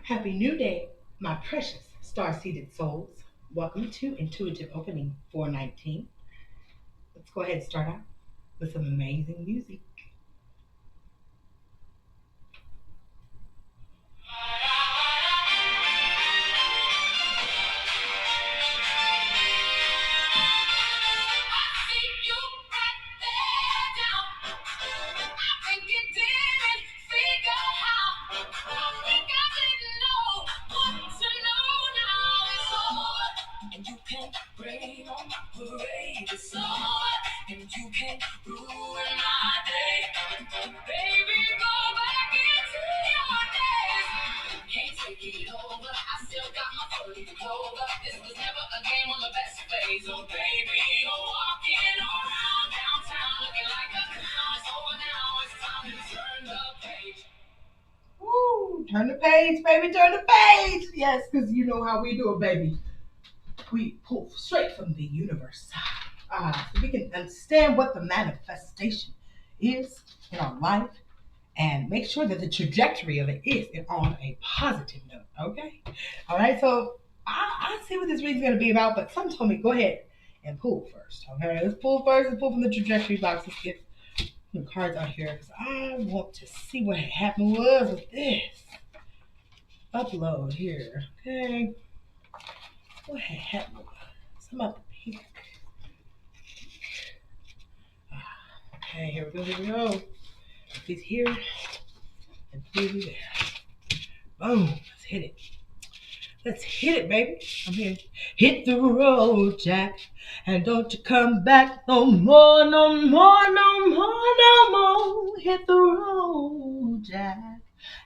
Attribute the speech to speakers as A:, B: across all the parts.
A: Happy New Day, my precious star-seated souls. Welcome to Intuitive Opening 419. Let's go ahead and start out with some amazing music. And you can rain on my parade. It's over, and you can ruin my day. Baby, go back into your days. Can't take it over. I still got my furry clover. This was never a game on the best phase. Oh, baby, you're walking around downtown looking like a clown. It's over now. It's time to turn the page. Woo! Turn the page, baby. Turn the page. Yes, because you know how we do it, baby. We pull straight from the universe so we can understand what the manifestation is in our life and make sure that the trajectory of it is on a positive note. Okay, all right. So I see what this reading's going to be about, but some told me go ahead and pull first. Okay, let's pull first. Let's pull from the trajectory box. Let's get the cards out here because I want to see what happened was with this upload here. Okay. What had happened? Some of the pink. Okay, here we go, here we go. Please here and please there. Boom, let's hit it. Let's hit it, baby. I'm here. Hit the road, Jack, and don't you come back no more, no more, no more, no more. Hit the road, Jack,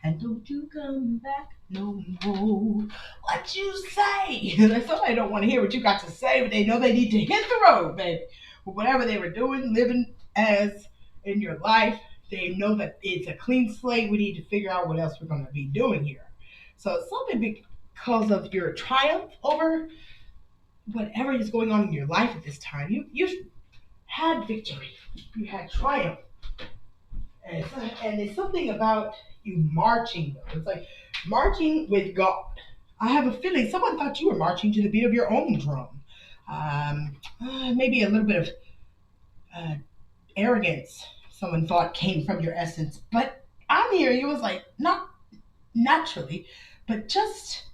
A: and don't you come back no more. What you say? Somebody don't want to hear what you got to say, but they know they need to hit the road, baby. Whatever they were doing, living as in your life, they know that it's a clean slate. We need to figure out what else we're going to be doing here. So something because of your triumph over whatever is going on in your life at this time, you had victory. You had triumph. And it's something about you marching, though. It's like marching with God. I have a feeling someone thought you were marching to the beat of your own drum. Maybe a little bit of arrogance someone thought came from your essence. But I'm hearing it was like, not naturally, but just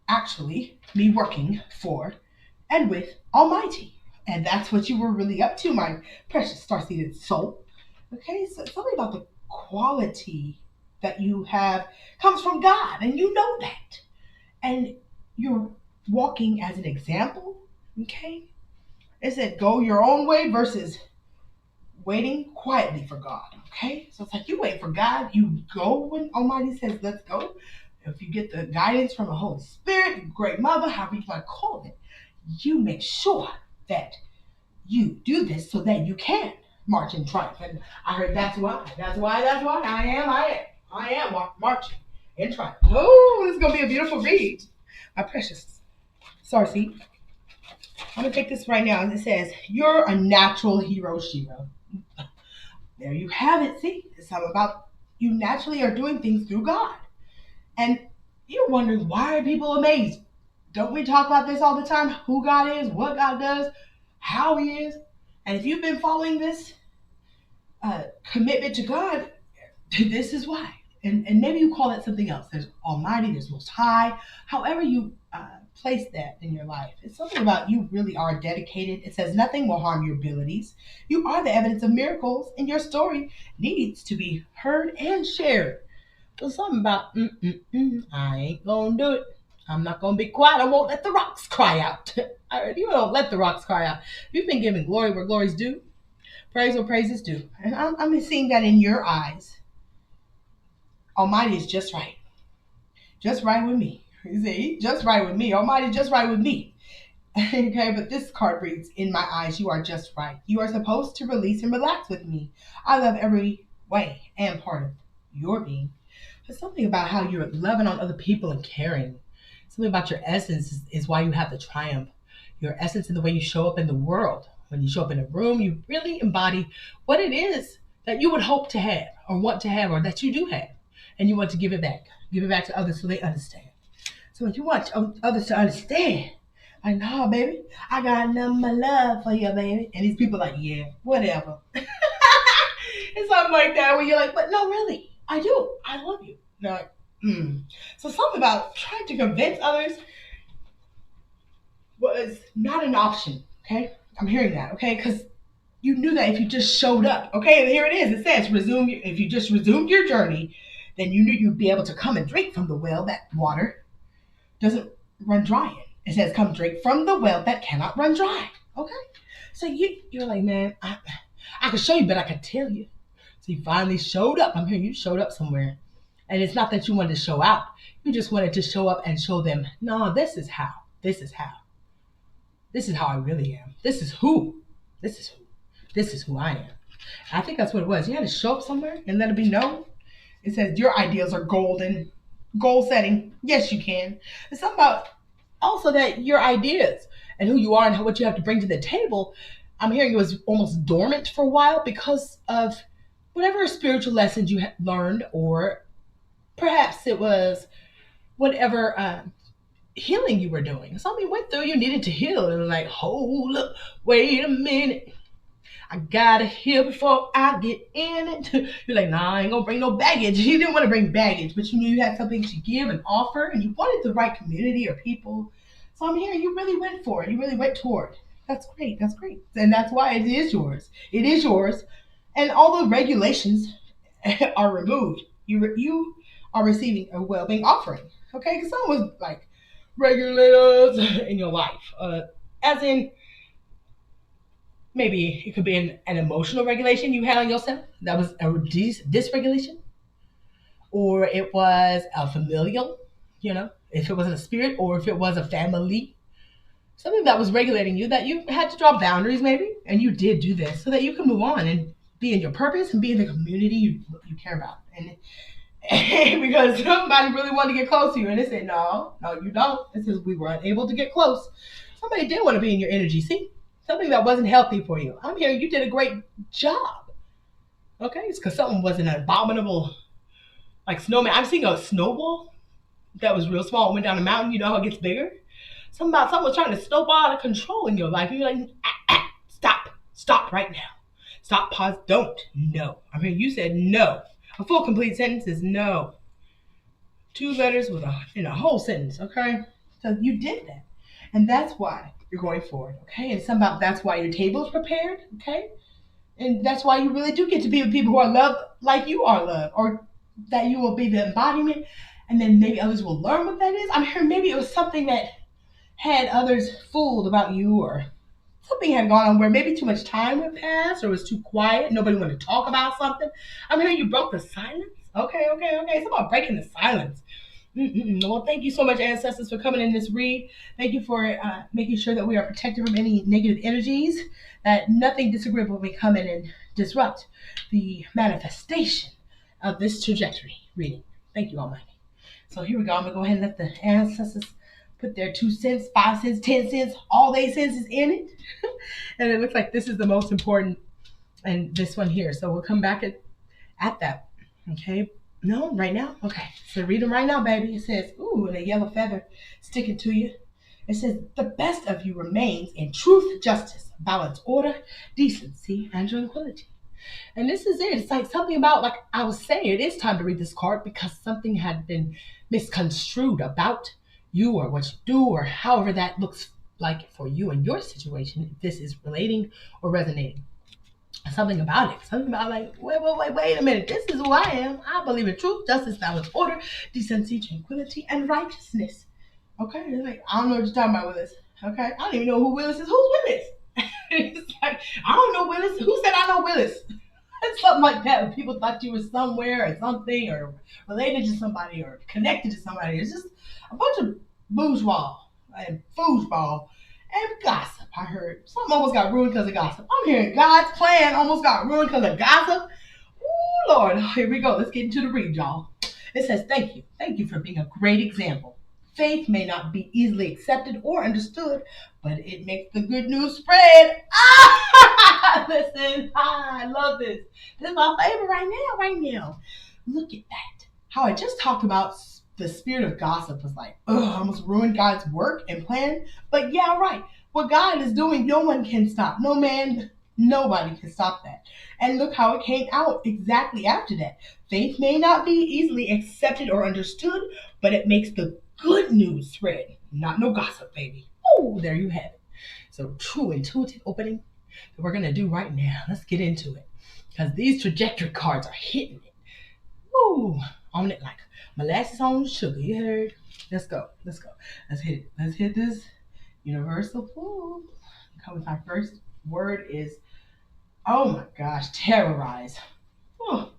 A: actually me working for and with Almighty. And that's what you were really up to, my precious star-seated soul. Okay, so something about the quality that you have comes from God, and you know that. And you're walking as an example, okay? It said go your own way versus waiting quietly for God, okay? So it's like you wait for God, you go when Almighty says let's go. If you get the guidance from the Holy Spirit, great mother, however you want to call it, you make sure that you do this so that you can march in triumph. And I heard that's why I am marching in triumph. Oh, this is going to be a beautiful read. My precious Sarcy. I'm going to take this right now. It says, you're a natural hero, Shiro. There you have it. See, it's all about you naturally are doing things through God. And you're wondering, why are people amazed? Don't we talk about this all the time? Who God is, what God does, how He is. And if you've been following this commitment to God, this is why. And maybe you call it something else. There's Almighty, there's Most High. However you place that in your life. It's something about you really are dedicated. It says nothing will harm your abilities. You are the evidence of miracles, and your story needs to be heard and shared. So something about, I ain't gonna do it. I'm not gonna be quiet. I won't let the rocks cry out. You don't let the rocks cry out. You've been giving glory where glory's due, praise where praise is due. And I'm seeing that in your eyes. Almighty is just right. Just right with me. You see, just right with me. Almighty, just right with me. Okay, but this card reads, in my eyes, you are just right. You are supposed to release and relax with me. I love every way and part of your being. But something about how you're loving on other people and caring. Something about your essence is why you have the triumph. Your essence in the way you show up in the world. When you show up in a room, you really embody what it is that you would hope to have or want to have or that you do have. and you want to give it back. Give it back to others so they understand. So if you want others to understand, like, no, baby, I got nothing but love for you, baby. And these people are like, yeah, whatever. It's something like that where you're like, but no, really, I do. I love you. They're like, So something about trying to convince others was not an option, okay? I'm hearing that, okay? Because you knew that if you just showed up, okay? And here it is. It says, if you just resumed your journey, then you knew you'd be able to come and drink from the well that water doesn't run dry in. It says, come drink from the well that cannot run dry, okay? So you're like, man, I could show you, but I could tell you. So you finally showed up. I'm hearing you showed up somewhere. And it's not that you wanted to show out. You just wanted to show up and show them, no, this is how. This is how. This is how I really am. This is who. This is who. This is who I am. I think that's what it was. You had to show up somewhere and let it be known. It says your ideals are golden. Goal setting. Yes, you can. It's something about also that your ideas and who you are and what you have to bring to the table, I'm hearing it was almost dormant for a while because of whatever spiritual lessons you had learned, or perhaps it was whatever healing you were doing. Something you went through, you needed to heal. And like, hold up, wait a minute. I gotta heal before I get in it. You're like, nah, I ain't gonna bring no baggage. You didn't want to bring baggage, but you knew you had something to give and offer, and you wanted the right community or people. So I'm hearing you really went for it. You really went toward it. That's great. That's great. And that's why it is yours. It is yours. And all the regulations are removed. You are receiving a well-being offering. Okay? Because someone was like, regulators in your life. As in, maybe it could be an emotional regulation you had on yourself. That was a dysregulation. Or it was a familial, if it wasn't a spirit, or if it was a family. Something that was regulating you, that you had to draw boundaries maybe. And you did do this so that you can move on and be in your purpose and be in the community you care about. And because somebody really wanted to get close to you, and they said, no, you don't. It says we were unable to get close. Somebody did want to be in your energy. See, something that wasn't healthy for you. I'm hearing you did a great job. Okay, it's because something was an abominable, like snowman. I'm seeing a snowball that was real small. It went down a mountain. You know how it gets bigger. Something about someone trying to snowball out of control in your life. And you're like, stop right now. Stop, pause, don't, no. I mean, you said no. A full complete sentence is no. 2 letters in a whole sentence, okay? So you did that. And that's why you're going forward, okay? And somehow that's why your table is prepared, okay? And that's why you really do get to be with people who are loved like you are loved, or that you will be the embodiment, and then maybe others will learn what that is. I'm hearing maybe it was something that had others fooled about you, or something had gone on where maybe too much time had passed, or it was too quiet. Nobody wanted to talk about something. I'm hearing you broke the silence. Okay. It's about breaking the silence. Well, thank you so much, ancestors, for coming in this read. Thank you for making sure that we are protected from any negative energies, that nothing disagreeable may come in and disrupt the manifestation of this trajectory reading. Thank you, Almighty. So here we go. I'm going to go ahead and let the ancestors put their 2 cents, 5 cents, 10 cents, all their senses in it. And it looks like this is the most important, and this one here. So we'll come back at that. Okay. No, right now? Okay. So read them right now, baby. It says, ooh, and a yellow feather sticking to you. It says, the best of you remains in truth, justice, balance, order, decency, and tranquility. And this is it. It's like something about, like I was saying, it is time to read this card because something had been misconstrued about you or what you do, or however that looks like for you and your situation, if this is relating or resonating. Something about it. Something about like, wait a minute. This is who I am. I believe in truth, justice, balance, order, decency, tranquility, and righteousness. Okay? It's like, I don't know what you're talking about, Willis. Okay? I don't even know who Willis is. Who's Willis? It's like, I don't know Willis. Who said I know Willis? It's something like that. People thought you were somewhere or something, or related to somebody, or connected to somebody. It's just a bunch of bourgeois and foosball and gossip. I heard something almost got ruined because of gossip. I'm hearing God's plan almost got ruined because of gossip. Ooh, Lord. Here we go. Let's get into the read, y'all. It says, thank you. Thank you for being a great example. Faith may not be easily accepted or understood, but it makes the good news spread. Listen, I love this. This is my favorite right now. Look at that. how I just talked about the spirit of gossip was like, ugh, almost ruined God's work and plan. But yeah, right. What God is doing, no one can stop. No man, nobody can stop that. And look how it came out exactly after that. Faith may not be easily accepted or understood, but it makes the good news spread. Not no gossip, baby. Oh, there you have it. So true intuitive opening that we're going to do right now. Let's get into it. Because these trajectory cards are hitting it. Woo! On it like molasses on sugar. You heard? Let's go. Let's go. Let's hit it. Let's hit this universal. Woo! Come with my first word is, oh my gosh, terrorize. Oh.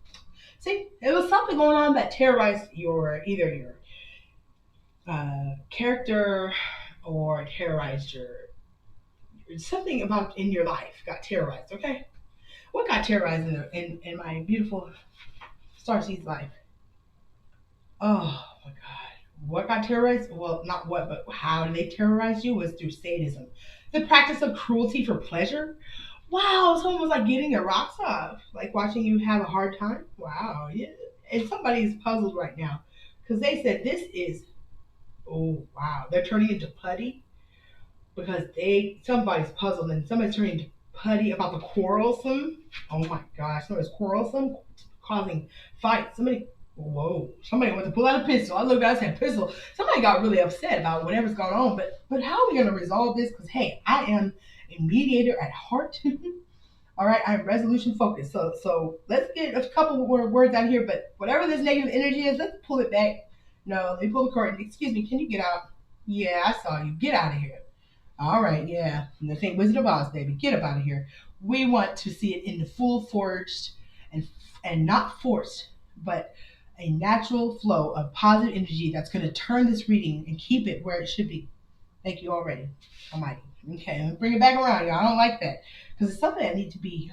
A: See, it was something going on that terrorized either your character or terrorized your something about in your life got terrorized. Okay, what got terrorized in my beautiful Starseed's life? Oh my God. What got terrorized? Well, not what, but how did they terrorize you was through sadism. The practice of cruelty for pleasure. Wow, someone was like getting their rocks off, like watching you have a hard time. Wow, yeah. And somebody is puzzled right now because they said this is, oh wow, they're turning into putty because somebody's puzzled and somebody's turning into putty about the quarrelsome. Oh my gosh, somebody's quarrelsome, causing fights. Somebody went to pull out a pistol. I looked at, I said pistol. Somebody got really upset about whatever's going on. But how are we going to resolve this? Because hey, I am a mediator at heart. All right, I'm resolution focused. So let's get a couple more words out here. But whatever this negative energy is, let's pull it back. No, let me pull the curtain. Excuse me, can you get out? Yeah, I saw you. Get out of here. All right, yeah. This ain't Wizard of Oz, baby. Get up out of here. We want to see it in the full forged and not forced, but a natural flow of positive energy that's going to turn this reading and keep it where it should be. Thank you already, Almighty. Okay, let's bring it back around, y'all. I don't like that because it's something that needs to be,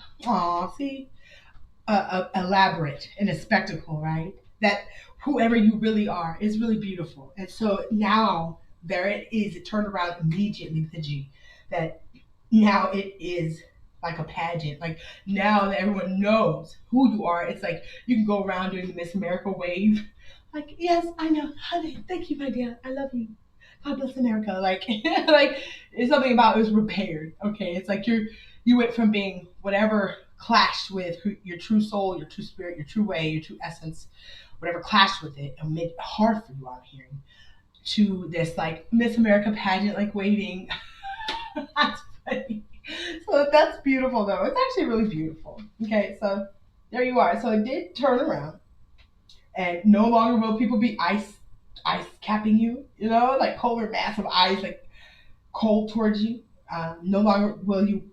A: elaborate and a spectacle, right? That whoever you really are is really beautiful. And so now there it is. It turned around immediately with the G. That now it is like a pageant. Like now that everyone knows who you are, it's like you can go around doing the Miss America wave. Like, yes, I know. Honey, thank you, my dear. I love you. God bless America. Like, like it's something about it was repaired. Okay, it's like you went from being whatever clashed with your true soul, your true spirit, your true way, your true essence, whatever clashed with it and made it hard for you out here, to this like Miss America pageant, like waving. That's funny. So that's beautiful though. It's actually really beautiful. Okay, so there you are. So it did turn around, and no longer will people be ice capping you. You know, like polar mass of ice, like cold towards you. No longer will you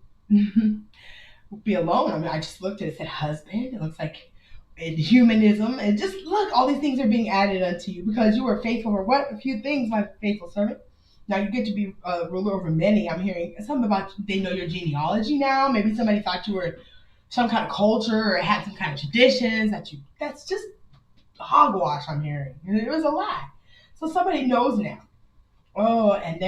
A: be alone. I mean, I just looked at it, said husband. It looks like in humanism, and just look, all these things are being added unto you because you were faithful for what? A few things, my faithful servant. Now you get to be a ruler over many. I'm hearing something about they know your genealogy now. Maybe somebody thought you were some kind of culture or had some kind of traditions that's just hogwash. I'm hearing. It was a lie. So somebody knows now. Oh, and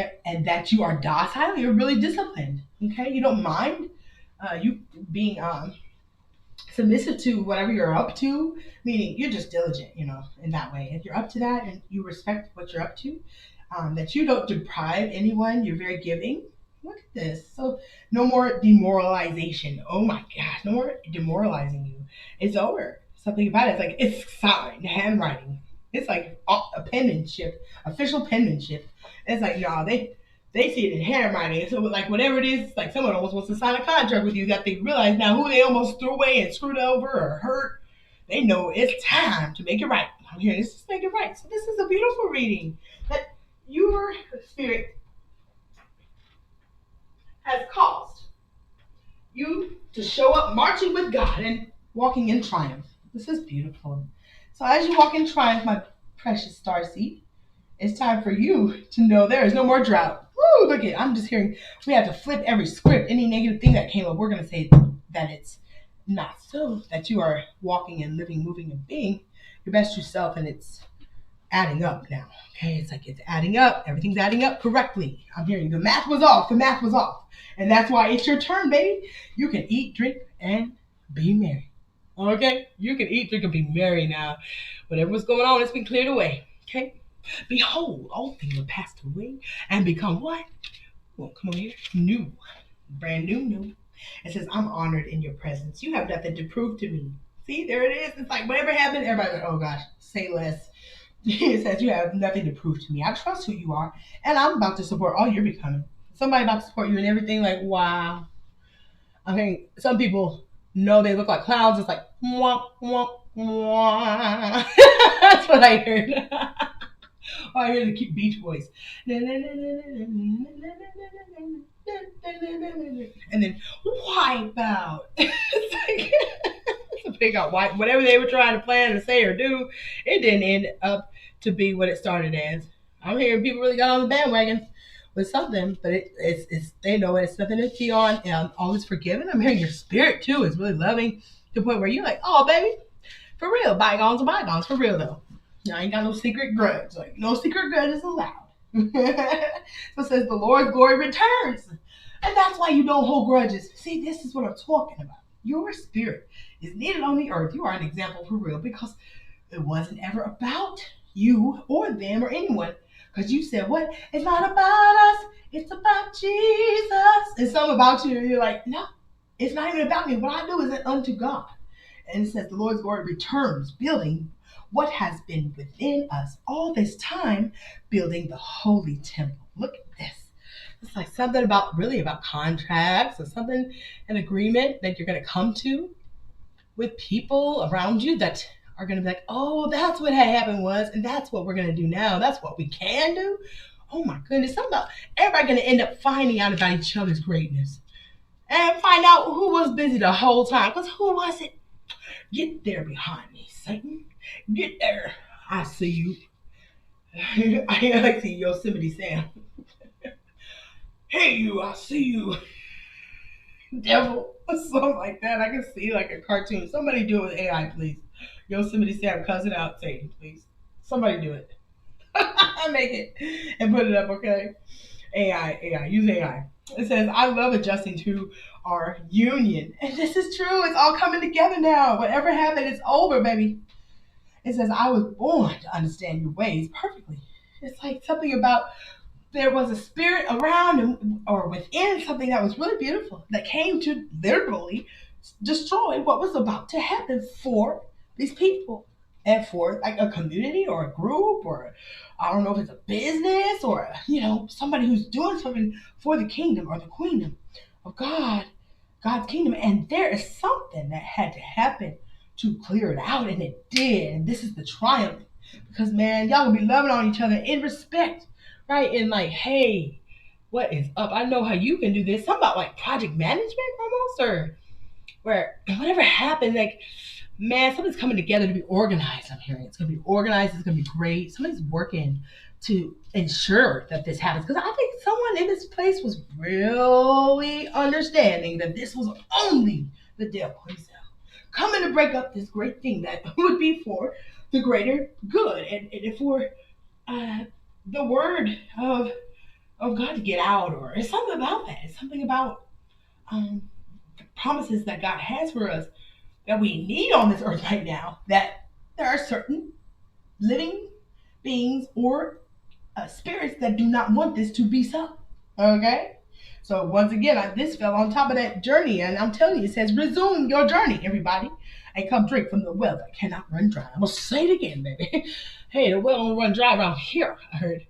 A: that you are docile. You're really disciplined. Okay, you don't mind you being submissive to whatever you're up to, meaning you're just diligent, in that way. If you're up to that and you respect what you're up to, that you don't deprive anyone, you're very giving. Look at this. So no more demoralization. Oh my gosh, no more demoralizing you. It's over. Something about it. It's like it's signed, handwriting. It's like a penmanship, official penmanship. It's like, no, they see it in handwriting. So like whatever it is, like someone almost wants to sign a contract with you that they realize now who they almost threw away and screwed over or hurt. They know it's time to make it right. I'm here, let's just make it right. So this is a beautiful reading that your spirit has caused you to show up marching with God and walking in triumph. This is beautiful. So as you walk in triumph, my precious starseed, it's time for you to know there is no more drought. Woo, look at, I'm just hearing, we have to flip every script. Any negative thing that came up, we're going to say that it's not so, that you are walking and living, moving, and being your best true self, and it's adding up now. Okay, it's like it's adding up. Everything's adding up correctly. I'm hearing the math was off. And that's why it's your turn, baby. You can eat, drink, and be merry. Okay? You can eat, drink, and be merry now. Whatever was going on, it's been cleared away. Okay? Behold, all things are passed away and become what? Well, come on here. New. Brand new. It says, I'm honored in your presence. You have nothing to prove to me. See, there it is. It's like whatever happened, everybody's like, oh gosh, say less. It says you have nothing to prove to me. I trust who you are, and I'm about to support all you're becoming. Somebody about to support you and everything. Like, wow. I mean, some people know they look like clowns. It's like, mwah, mwah, mwah. That's what I heard. Oh, I hear the cute beach voice. And then wipe out. It's like they got white. Whatever they were trying to plan to say or do, it didn't end up to be what it started as. I'm hearing people really got on the bandwagon with something, but it's they know it's nothing to see on, and all is forgiven. I'm hearing your spirit too is really loving to the point where you're like, oh baby, for real, bygones are bygones, for real though. I ain't got no secret grudge. Like no secret grudge is allowed. So it says the Lord's glory returns. And that's why you don't hold grudges. See, this is what I'm talking about. Your spirit is needed on the earth. You are an example for real because it wasn't ever about you or them or anyone. Because you said, what? It's not about us. It's about Jesus. It's something about you. And you're like, no, it's not even about me. What I do is unto God. And it says the Lord's glory returns, building what has been within us all this time, building the holy temple. Look at this. It's like something about really about contracts or something, an agreement that you're going to come to with people around you that are going to be like, oh, that's what had happened was, and that's what we're going to do now. That's what we can do. Oh my goodness. Something about everybody going to end up finding out about each other's greatness and find out who was busy the whole time. Because who was it? Get there behind me, Satan. Get there. I see you. I like see Yosemite Sam. Hey you, I see you. Devil. Something like that. I can see like a cartoon. Somebody do it with AI, please. Yosemite Sam cussing out Satan, please. Somebody do it. Make it and put it up, okay? AI. Use AI. It says, I love adjusting to our union. And this is true. It's all coming together now. Whatever happened, it's over, baby. It says, I was born to understand your ways perfectly. It's like something about there was a spirit around or within something that was really beautiful that came to literally destroy what was about to happen for these people and for like a community or a group or I don't know if it's a business or somebody who's doing something for the kingdom or the queendom of God's kingdom. And there is something that had to happen to clear it out, and it did. And this is the triumph because man, y'all gonna be loving on each other in respect, right? And like, hey, what is up? I know how you can do this. Something about like project management almost, or where whatever happened, like man, something's coming together to be organized. I'm hearing it's gonna be organized. It's gonna be great. Somebody's working to ensure that this happens because I think someone in this place was really understanding that this was only the devil himself coming to break up this great thing that would be for the greater good and for the word of God to get out, or it's something about that. It's something about the promises that God has for us that we need on this earth right now, that there are certain living beings or spirits that do not want this to be so. Okay? So once again, this fell on top of that journey, and I'm telling you, it says, resume your journey, everybody, and come drink from the well that cannot run dry. I'm going to say it again, baby. Hey, the well don't run dry around here, I heard.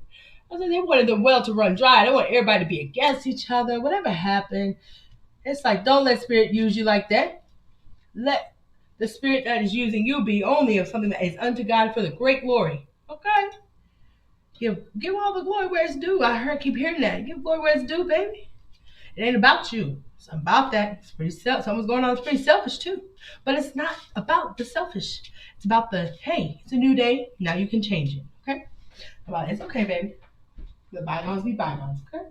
A: I said they wanted the well to run dry. They want everybody to be against each other. Whatever happened, it's like, don't let spirit use you like that. Let the spirit that is using you be only of something that is unto God for the great glory. Okay? Give all the glory where it's due. Keep hearing that. Give glory where it's due, baby. It ain't about you. It's about that. It's pretty something's going on. It's pretty selfish too. But it's not about the selfish. It's about the, hey, it's a new day. Now you can change it. Okay? It's okay, baby. The bygones be bygones. Okay?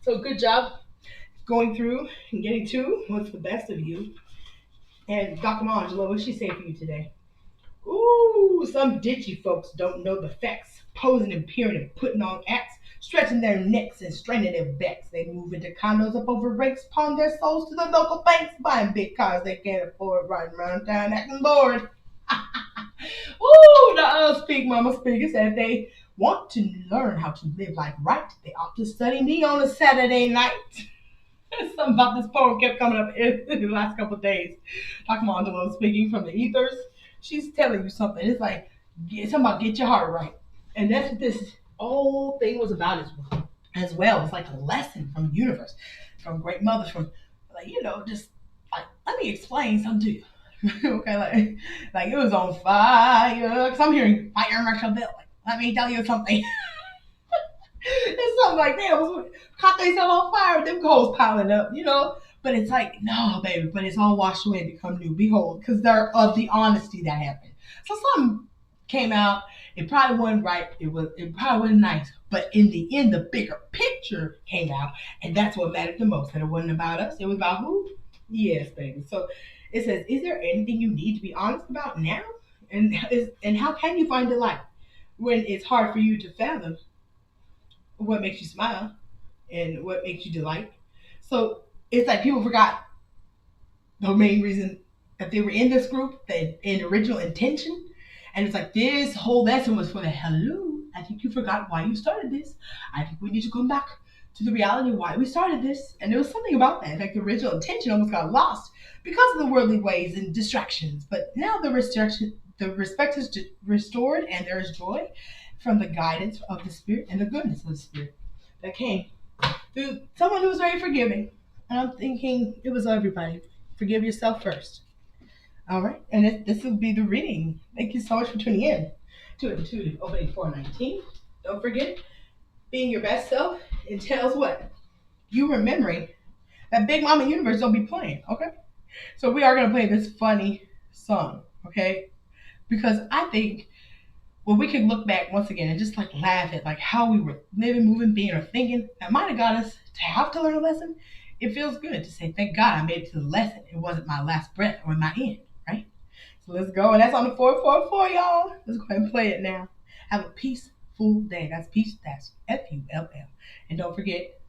A: So good job going through and getting to what's the best of you. And Dr. Angela, what did she say for you today? Ooh, some ditchy folks don't know the facts, posing and peering and putting on acts, stretching their necks and straining their backs. They move into condos up over rakes, pawn their souls to the local banks, buying big cars they can't afford, riding around town acting bored. Ooh, the speak, mama speak. It said if they want to learn how to live life right, they ought to study me on a Saturday night. Something about this poem kept coming up in the last couple of days. Talking about Angela speaking from the ethers. She's telling you something. It's like something about get your heart right. And that's what this whole thing was about as well. It's like a lesson from the universe, from great mothers, from like, just like let me explain something to you. Okay, like it was on fire. Cause I'm hearing fire Marshall Bill. Like, let me tell you something. It's something like that. Caught themselves on fire, them coals piling up. But it's like, no, baby, but it's all washed away and become new. Behold, because they're of the honesty that happened. So something came out. It probably wasn't right. It probably wasn't nice. But in the end, the bigger picture came out, and that's what mattered the most. And it wasn't about us. It was about who? Yes, baby. So it says, is there anything you need to be honest about now? And how can you find delight when it's hard for you to fathom what makes you smile and what makes you delight? So it's like people forgot the main reason that they were in this group, the original intention. And it's like this whole lesson was for the hello. I think you forgot why you started this. I think we need to come back to the reality of why we started this. And there was something about that. Like the original intention almost got lost because of the worldly ways and distractions. But now the respect is restored, and there is joy from the guidance of the Spirit and the goodness of the Spirit that came through someone who was very forgiving. And I'm thinking it was everybody. Forgive yourself first. All right. And this will be the reading. Thank you so much for tuning in to Intuitive Opening 419. Don't forget, being your best self entails what? You remembering that Big Mama Universe don't be playing. Okay. So we are going to play this funny song. Okay. Because I think well, we can look back once again and just like laugh at like how we were living, moving, being, or thinking that might have got us to have to learn a lesson. It feels good to say, thank God I made it to the lesson. It wasn't my last breath or my end, right? So let's go. And that's on the 444, y'all. Let's go ahead and play it now. Have a peaceful day. That's peace. That's Full. And don't forget,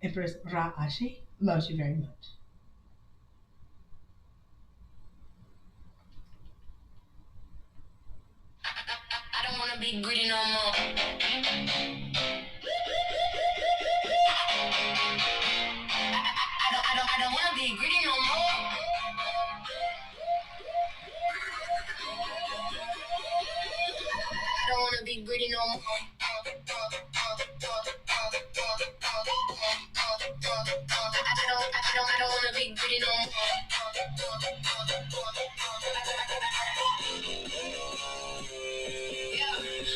A: Empress Ra Ashe loves you very much. I don't want to be greedy no more. I don't wanna be greedy no more. I don't wanna be greedy no more. I don't wanna be greedy no more. Yeah,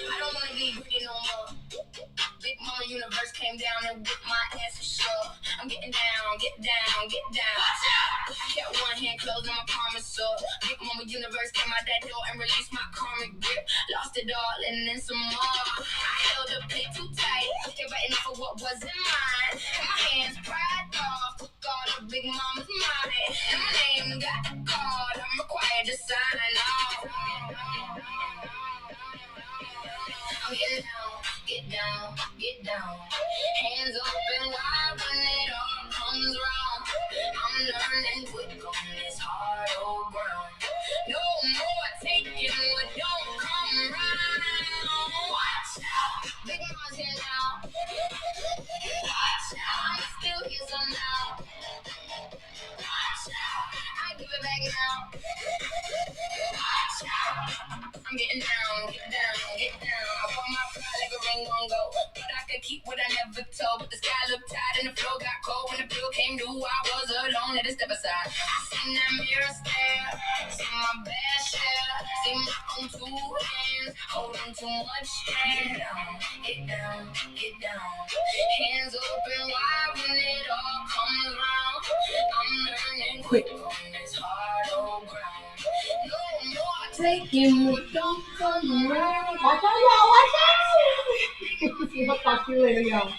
A: I don't wanna be greedy no more. Big Mama Universe came down and whipped my ass for sure. I'm getting down, get down, get down. I kept one hand closed on my promise up. Big Mama Universe came out that door and released my karmic grip. Lost it all and then some more. I held the plate too tight, kept fighting for what wasn't mine. And my hands pried off, took all the Big Mama's money. And my name got called, I'm required to sign off. I'm getting down, get down, get down. Hands open wide when it all comes round. I'm learning quick on this hard old ground. No more taking what don't come round. Watch out, Big Mama's here now. Watch out, I'm still here somehow. Watch out, I give it back now. Watch out, I'm getting down, get down, get down. I want my pride like a ring on go, but I could keep what I never told. But the sky looked tight and the floor got cold. When the bill came due, I was alone, had to step aside. I seen that mirror stare, seen my bad share, seen my own two hands holding too much strain. Get down, get down. Hands open wide when it all comes round. I'm learning quick on this hard old ground. No more taking what don't come around. Watch out, y'all. Watch out. I'll talk to you later, y'all.